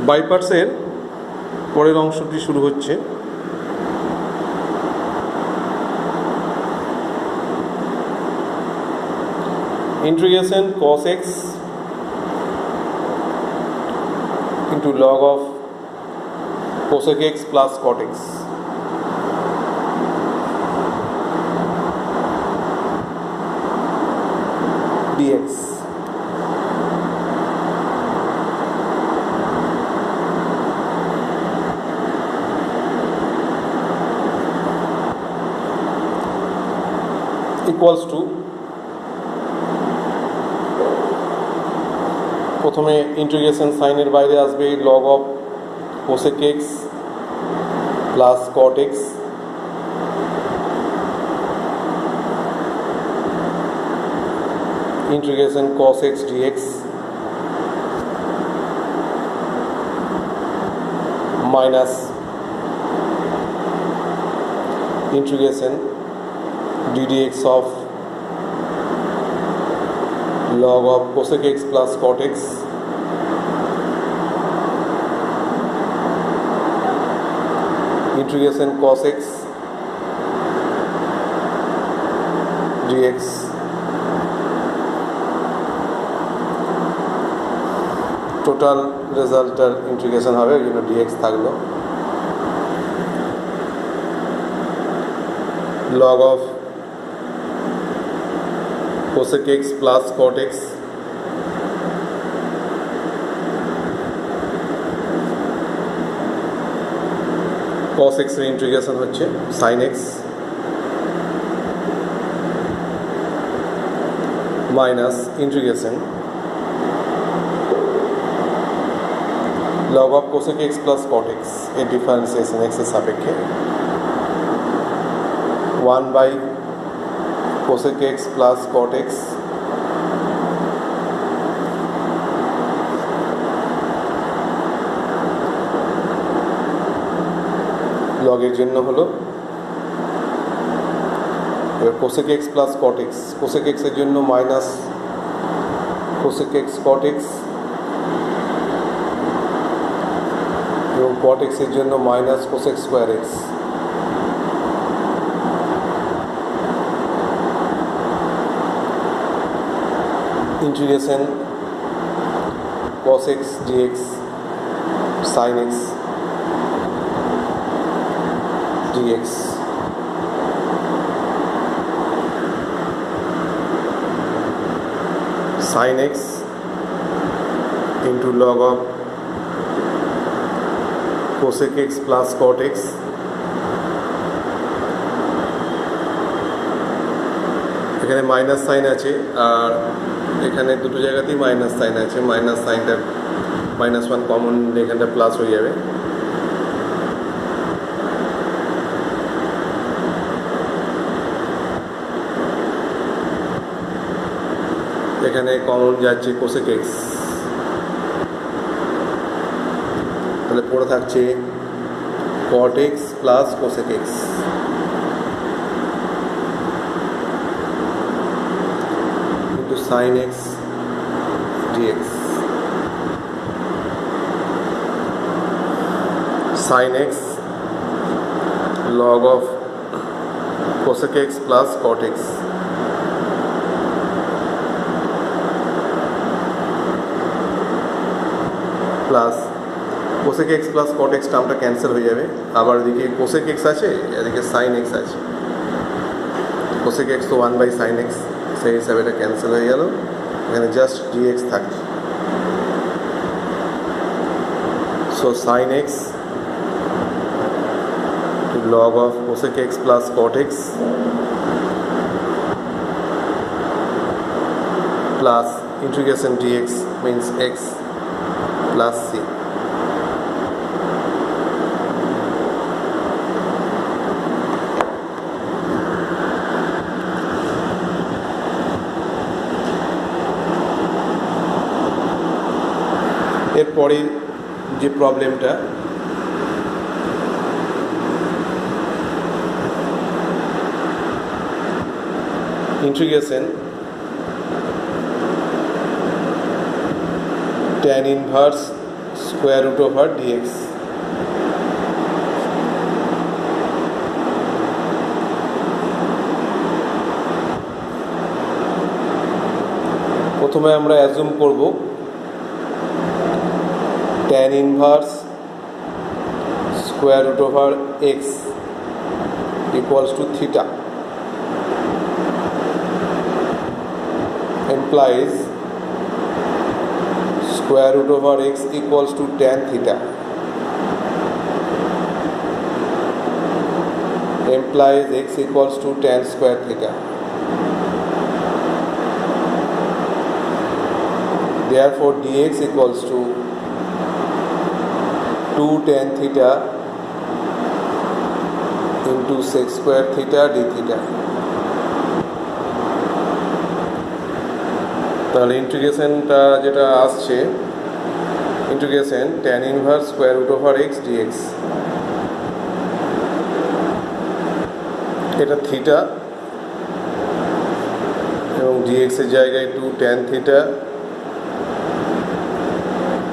By পার্টসের পরের অংশটি শুরু হচ্ছে। Integration cos x into log of cosec x plus cot x dx. Equals to, প্রথমে ইন্টিগ্রেশন সাইনের বাইরে আসবে log of cosec x plus cot x integration cos x dx minus integration ddx of log of cosec x plus cot x integration cos x dx total রেজাল্টের integration হবে, ওই জন্য dx থাকলো। log of cosec x plus cot x cos x এর integration হচ্ছে sin x minus integration log of cosec x plus cot x এর differentiation x এর সাপেক্ষে 1 by cosec x plus cot x log এর জন্য হলো এবার cosec x plus cot x, cosec x এর জন্য minus cosec x cot x এবং cot x এর জন্য minus cosec square x। integration cos x dx sin x dx sin x into log of cosec x plus cot x এখানে minus sine আছে আর এখানে দুটো জায়গাতেই মাইনাস সাইন আছে, minus সাইনটা -1 common এখানটা প্লাস হয়ে যাবে। এখানে কমন যাচ্ছে cosec x, তাহলে পড়ে থাকছে cot x plus cosec x into sin x dx sin x log of cosec x plus cot x plus cosec x plus cot x টার্মটা ক্যান্সেল হয়ে যাবে, আবার এদিকে cosec x আছে, এদিকে sin x আছে, cosec x তো 1 by sin x, সেই হিসাবে এটা ক্যান্সেল হয়ে গেল, এখানে জাস্ট dx থাকে। So sin x to log of cosec x plus cot x plus integration dx means x plus c। এরপরে যে প্রবলেমটা integration tan inverse square root over dx. প্রথমে আমরা অ্যাজুম করব tan inverse square root over x equals to theta implies square root over x equals to tan theta, implies x equals to tan square theta. Therefore dx equals to 2 tan theta into sec square theta d theta. তাহলে ইন্টিগ্রেশনটা যেটা আসছে, integration tan inverse square root over x dx, এটা theta এবং dx এর জায়গায় 2 tan theta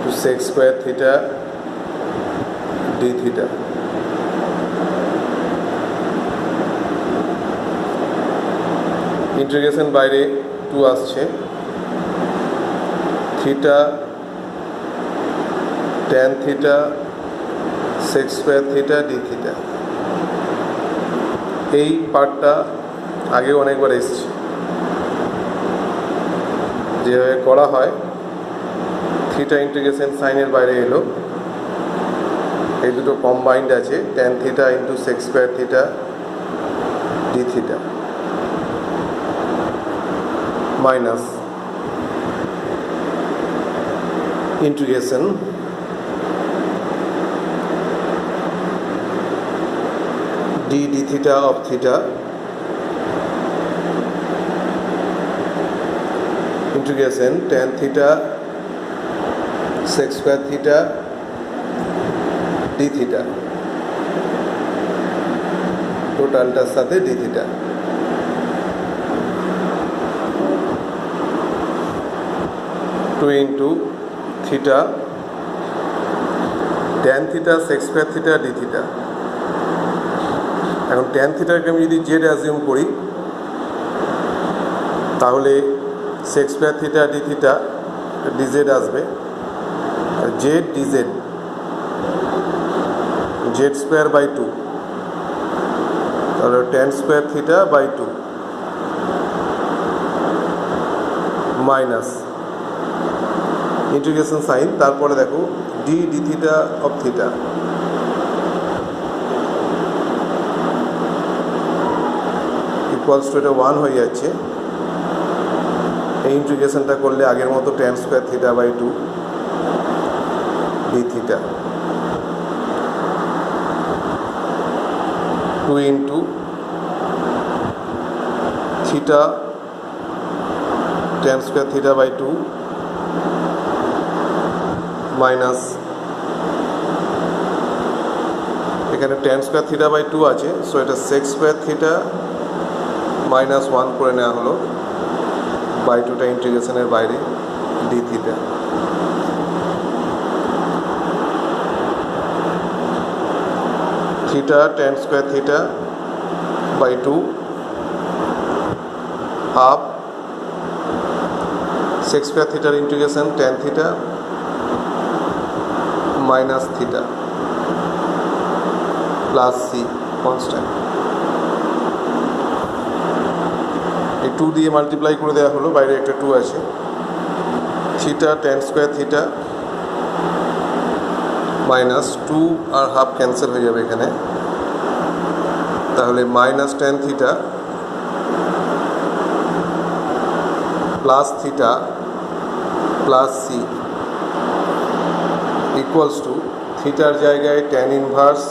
to sec square theta d theta. Integration বাইরে 2 আসছে, theta tan theta sec square theta d theta. এই পার্টটা আগে অনেকবার এসেছে, যেভাবে করা হয় থিটা ইন্টিগ্রেশন সাইনের বাইরে এলো, এই দুটো কম্বাইন্ড আছে tan theta into sec square theta d theta minus integration d d theta of theta integration tan theta sec square theta d theta টোটালটার সাথে d theta। Two into theta tan theta sec square theta d theta. এখন tan থিটাকে আমি যদি z assume করি, তাহলে sec square theta d theta d z আসবে, z d z z square by 2, তাহলে tan square theta by 2 minus integration sign, তারপরে দেখো d d theta of theta equals to, এটা 1 হয়ে যাচ্ছে। এই ইন্টিগ্রেশনটা করলে আগের মতো tan square theta by 2 d theta 2 into theta tan square theta by 2 minus, এখানে tan স্কোয়ার থিটা বাই 2 আছে, সো এটা সেক স্কোয়ার থিটা মাইনাস 1 করে নেওয়া হলো বাই 2টা ইন্টিগ্রেশনের বাইরে d theta. Theta tan square theta by 2 half sec square থিটার integration tan theta minus theta plus c constant. এই 2 দিয়ে মাল্টিপ্লাই করে দেওয়া হলো, বাইরে একটা 2 আছে। Theta tan square theta minus 2 আর হাফ ক্যান্সেল হয়ে যাবে এখানে, তাহলে minus tan theta plus theta plus C equals to থিটার জায়গায় tan inverse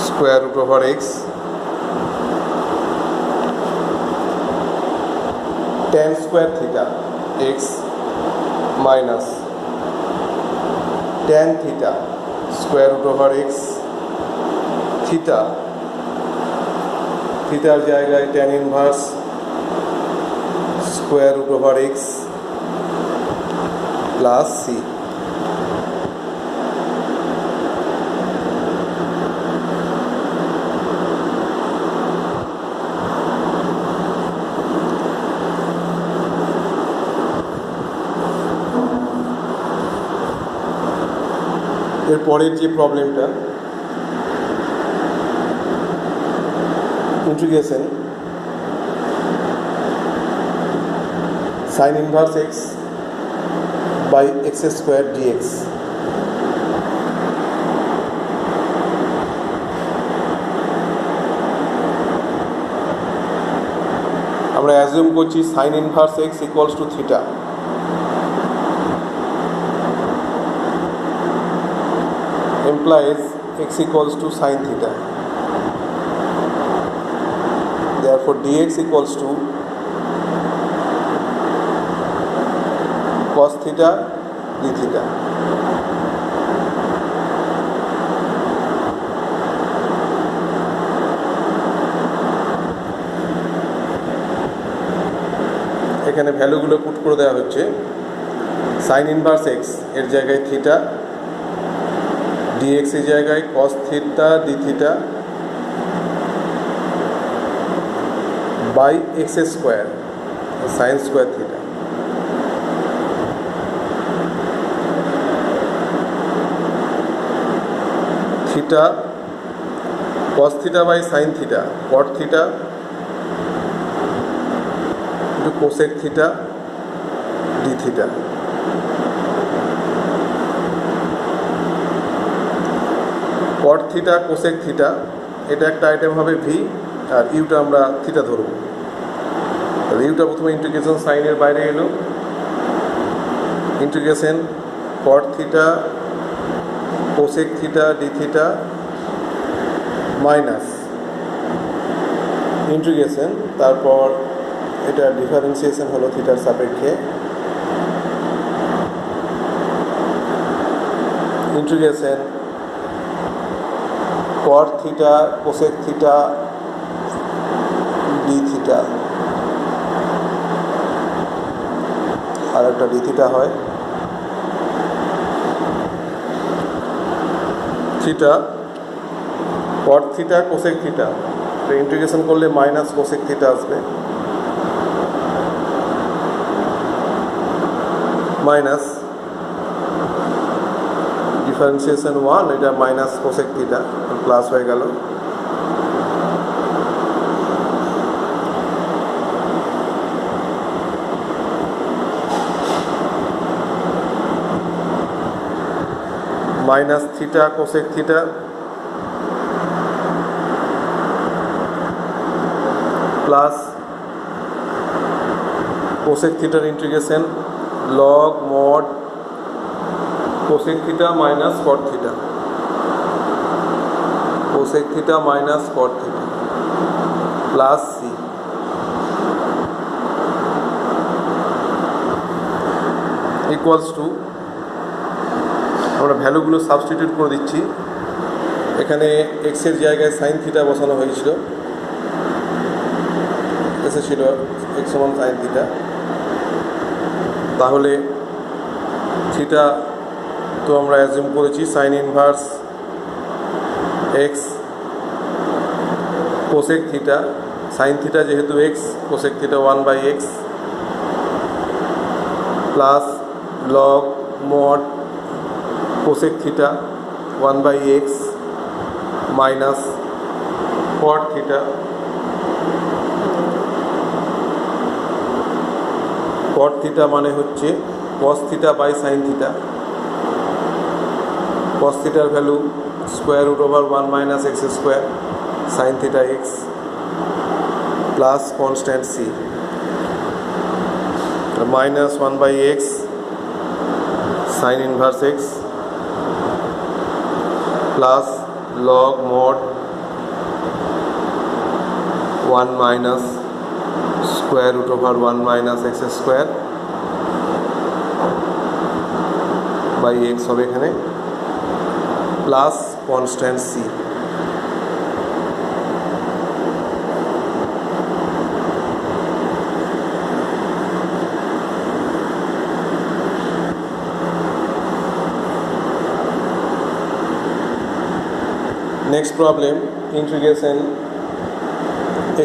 square root over x tan square theta x minus tan theta square root over x theta, থিটার জায়গায় tan inverse square root over x plus C. এর পরের যে প্রবলেমটা, integration sin inverse x by x square dx। আমরা assume করছি sin inverse x equals to theta। implies x equals to sin theta, therefore dx equals to cos theta d theta। এখানে ভ্যালুগুলো put করে দেওয়া হচ্ছে। sin ইনভার্স এক্স এর জায়গায় theta, dx এর জায়গায় cos theta d theta by x square sin square theta. Theta cos theta by sin theta cot theta into cosec theta d theta. cot theta cosec theta এটা একটা item হবে v, আর ইউটা আমরা theta ধরব। তাহলে ইউটা প্রথমে ইন্টিগ্রেশন সাইনের বাইরে এলো, integration cot theta cosec theta d theta minus integration, তারপর এটা ডিফারেন্সিয়েশন হলো থিটার সাপেক্ষে, integration cot theta cosec theta d theta, আর একটা ডি থিটা হয়, theta cot theta cosec theta, integration করলে মাইনাস কোসেক থিটা আসবে, মাইনাস ডিফারেন্সিয়েশন 1, এটা মাইনাস কোসেক থিটা প্লাস হয়ে গেল, minus theta cosec theta plus cosec থিটার integration log mod cosec theta minus cot theta, cosec theta minus cot theta plus C. Equals to, আমরা ভ্যালুগুলো substitute করে দিচ্ছি। এখানে এক্সের জায়গায় সাইন থিটা বসানো হয়েছিল, এসেছিল এক্স সমান সাইন থিটা, তাহলে থিটা তো আমরা অ্যাজিউম করেছি sine inverse x cosec theta, sine theta যেহেতু x, cosec theta 1/x plus log mod cosec theta 1/x minus cot theta, cot theta মানে হচ্ছে cos theta by sine theta, cos থিটার value square root over 1 minus x square sine theta x plus constant c, minus 1/x sine inverse x plus log mod 1 minus square root over 1 minus x square by x হবে এখানে plus constant C. Next problem, integration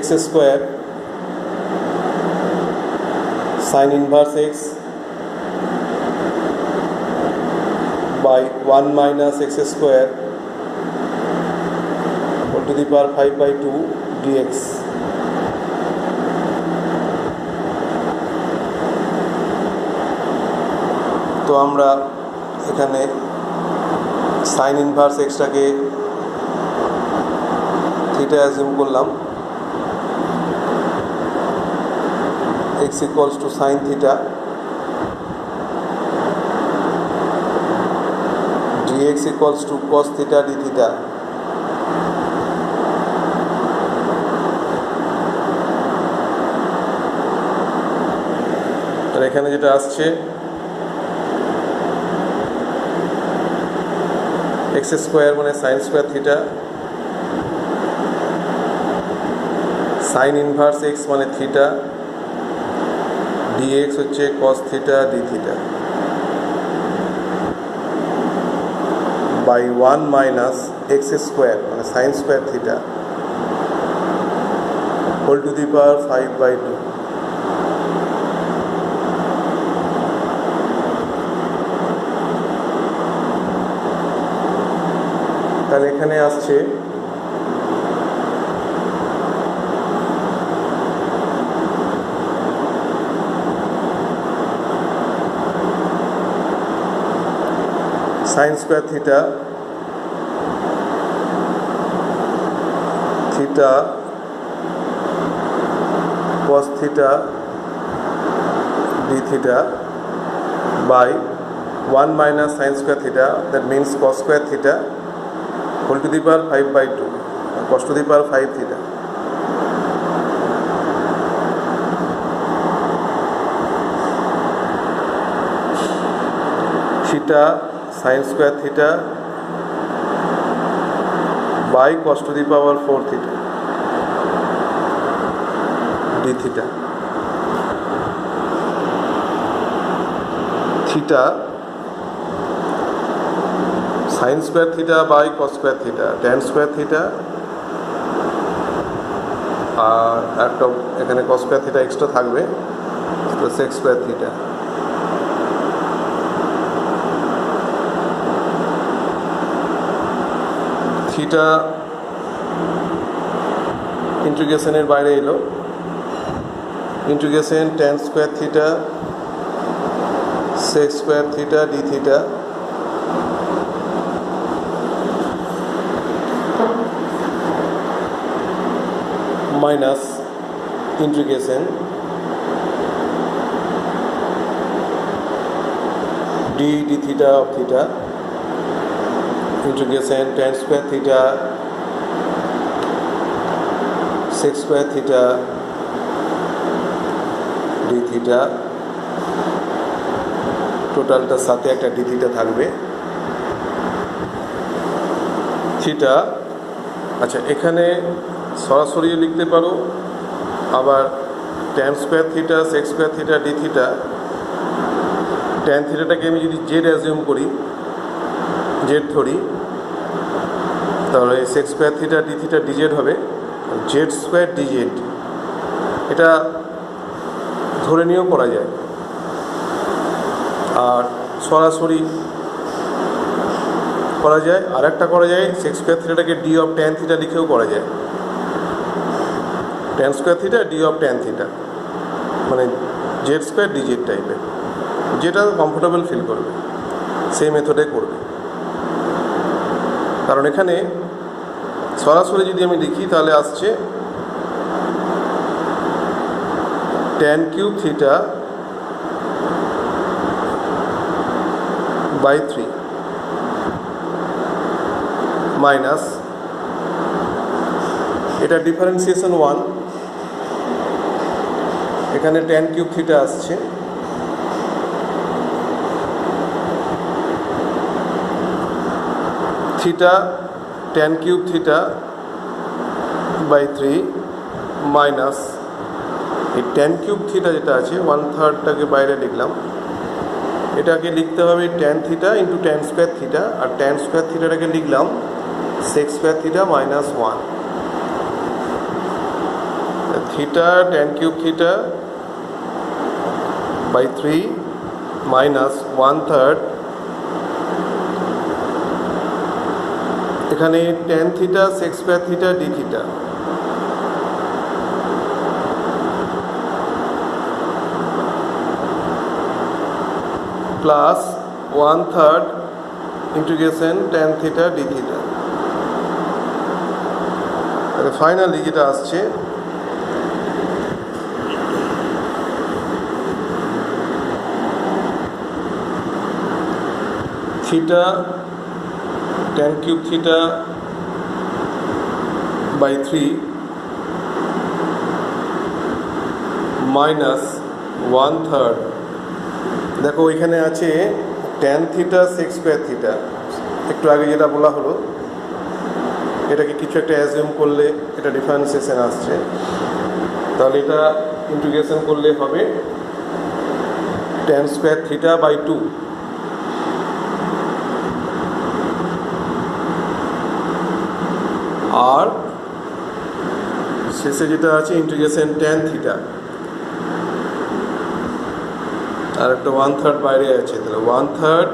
x square sin inverse x by 1 minus x square whole to the power 5 by 2 dx. তো আমরা এখানে sign inverse এক্সটাকে theta assume করলাম, x equals to sin theta dx equals to cos theta d theta. আর এখানে যেটা আসছে x square মানে sine square theta, sign inverse x মানে theta, dx হচ্ছে cos theta d theta by 1 minus x square মানে sin square theta whole to the power 5 by 2. তাহলে এখানে আসছে sin square theta cos theta d theta by 1 minus sin square theta, that means cos square theta whole to the power 5 by 2 cos to the power 5 theta. Theta sin square theta by cos to the power 4 theta d theta. Theta sin square theta by cos square theta tan square theta আর একটা এখানে cos square theta extra থাকবে plus sec square theta. Theta ইন্টিগ্রেশনের বাইরে এলো, integration tan square theta sec square theta d theta minus integration d d theta of theta integration tan square theta sec square theta d theta টোটালটার সাথে একটা d theta থাকবে theta. আচ্ছা, এখানে সরাসরি লিখতে পারো, আবার tan square theta sec square theta d theta, tan থিটাটাকে আমি যদি z অ্যাজিউম করি, z ধরি, তাহলে sec square theta d theta dz হবে z স্কোয়ার dz। এটা ধরে নিয়েও করা যায়, আর সরাসরি করা যায়, আর একটা করা যায় sec স্কোয়ার থিটাটাকে d অফ tan থিটা লিখেও করা যায়, tan square theta d of tan theta, মানে z স্কোয়ার dz টাইপের, যেটা কমফোর্টেবল ফিল করবে সেই মেথডে করবে। কারণ এখানে সরাসরি যদি আমি লিখি তাহলে আসছে tan cube theta by 3 minus, এটা ডিফারেন্সিয়েশন 1, এখানে tan কিউব থিটা আসছে theta tan cube theta by 3 minus এই tan কিউব থিটা যেটা আছে 1/3টাকে বাইরে লিখলাম, এটাকে লিখতে হবে tan theta into tan square theta, আর tan স্কোয়ার থিটাটাকে লিখলাম sec square theta minus 1 theta tan cube theta by 3 minus 1/3 এখানে tan theta sec square theta d theta plus 1/3 integration tan theta d theta. তাহলে finally যেটা আসছে theta tan cube theta by 3 minus 1/3। দেখো এখানে আছে tan theta sec square theta, একটু আগে যেটা বলা হলো এটাকে কিছু একটা অ্যাজিউম করলে এটা ডিফারেন্সিয়েশন আসছে, তাহলে এটা ইন্টিগ্রেশন করলে হবে tan স্কয়ার থিটা বাই 2 আর শেষে যেটা আছে ইন্টিগ্রেশন tan থিটা আর একটা 1/3 বাইরে আছে, তাহলে 1/3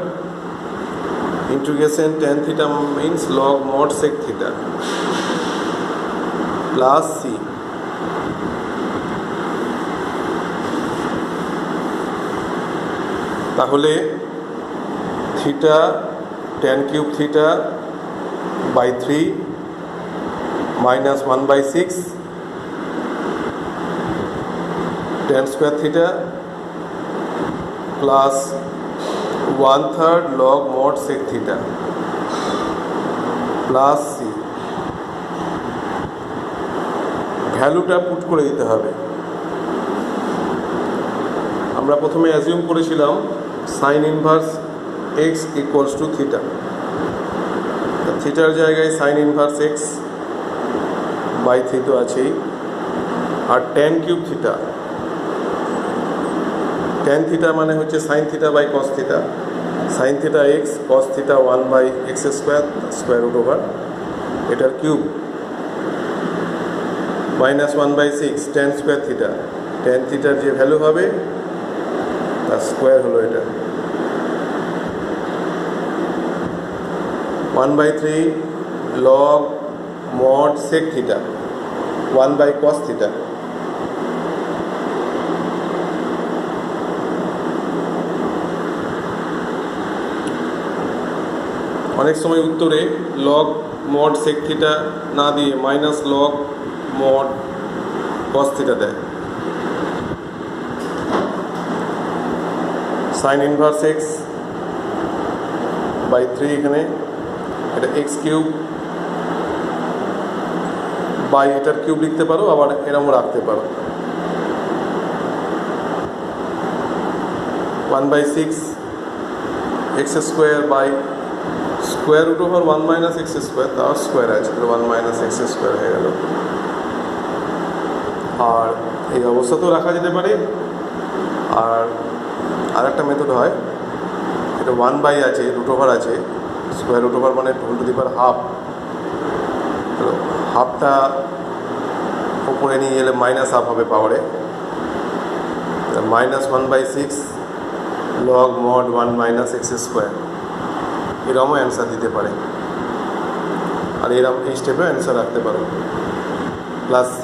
integration tan theta means log mod sec theta plus c। তাহলে theta tan cube theta by 3 minus 1/6 tan square theta plus 1/3 log mod sec theta plus c। ভ্যালুটা put করে দিতে হবে। আমরা প্রথমে অ্যাজিউম করেছিলাম sine inverse x equals to theta, থিটার জায়গায় সাইন ইনভার্স x বাই 3 তো আছেই, আর tan cube theta, tan theta মানে হচ্ছে sine theta by cos theta, sine theta x cos theta 1/x square square root over এটার cube minus 1/6 tan square theta, tan থিটার যে ভ্যালু হবে তার স্কোয়ার হলো এটা 1/3 log mod sec theta 1/cos theta. অনেক সময় উত্তরে log mod sec থিটা না দিয়ে minus log mod cos theta দেয়। সাইন ইনভার্স x বাই 3 এখানে এটা x কিউব বাই এটার কিউব লিখতে পারো, আবার এরকম রাখতে পারো 1/6 x square by square root over 1 minus x square, তাও স্কোয়ার আছে 1 মাইনাস এক্স স্কোয়ার হয়ে গেল। আর এই অবস্থাতেও রাখা যেতে পারে, আর একটা মেথড হয় এটা 1 আছে রুট ওভার আছে, স্কোয়ার রুট ওভার মানে whole to the power half, হাফটা উপরে নিয়ে গেলে মাইনাস হাফ হবে পাওয়ারে, minus 1/6 log mod 1 minus x square, এরকমও অ্যান্সার দিতে পারে। আর এরকম এই স্টেপে অ্যান্সার রাখতে পারো প্লাস c।